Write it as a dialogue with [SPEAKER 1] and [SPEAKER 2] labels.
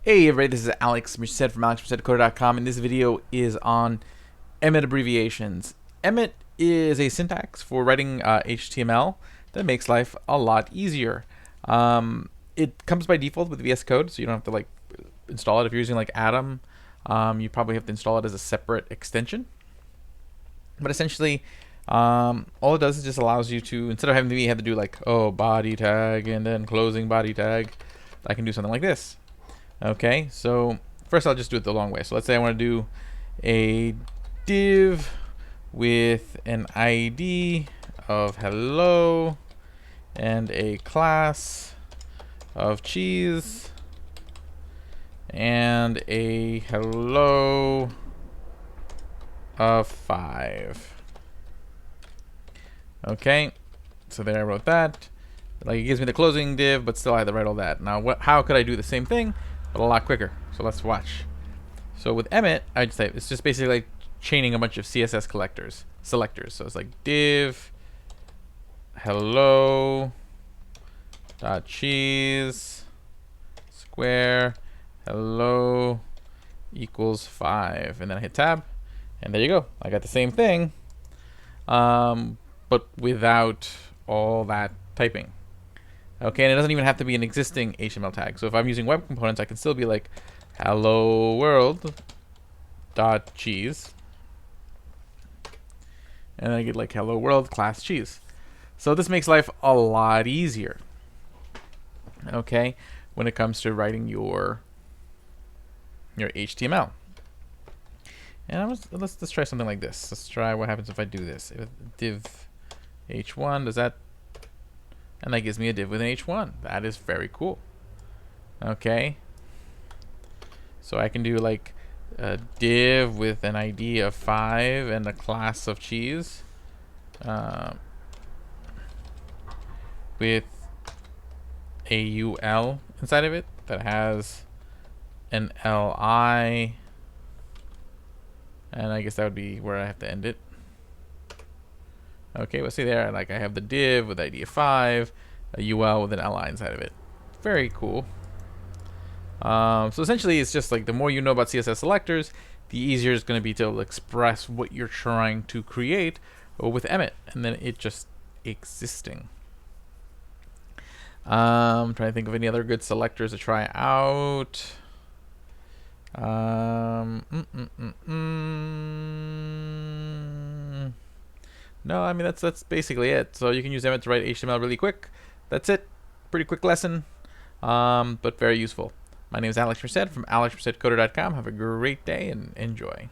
[SPEAKER 1] Hey everybody, this is Alex Merced from alexmercedcoder.com, and this video is on Emmet abbreviations. Emmet is a syntax for writing HTML that makes life a lot easier. It comes by default with VS Code, so you don't have to like install it. If you're using like Atom, you probably have to install it as a separate extension. But essentially, all it does is just allows you to, instead of having to do like, oh, body tag and then closing body tag, I can do something like this. Okay, so first I'll just do it the long way. So let's say I want to do a div with an ID of hello and a class of cheese and a hello of 5. Okay, so there I wrote that. Like, it gives me the closing div, but still I have to write all that. Now, how could I do the same thing, but a lot quicker? So let's watch. So with Emmet, I'd say it's just basically like chaining a bunch of CSS selectors. So it's like div hello dot cheese square hello equals 5, and then I hit tab, and there you go. I got the same thing, but without all that typing. Okay, and it doesn't even have to be an existing HTML tag. So if I'm using web components, I can still be like hello world dot cheese, and then I get like hello world class cheese. So this makes life a lot easier, okay, when it comes to writing your HTML. And let's try something like this. Let's try what happens if I do this. If div h1, does that? And that gives me a div with an h1. That is very cool. Okay. So I can do like a div with an ID of 5 and a class of cheese, with a UL inside of it that has an LI, and I guess that would be where I have to end it. Okay, let's see there, like I have the div with ID of 5, a UL with an LI inside of it. Very cool. So essentially, it's just like the more you know about CSS selectors, the easier it's going to be to express what you're trying to create with Emmet, and then it just existing. Trying to think of any other good selectors to try out. No, I mean that's basically it. So you can use Emmet to write HTML really quick. That's it. Pretty quick lesson, but very useful. My name is Alex Merced from alexmercedcoder.com. Have a great day and enjoy.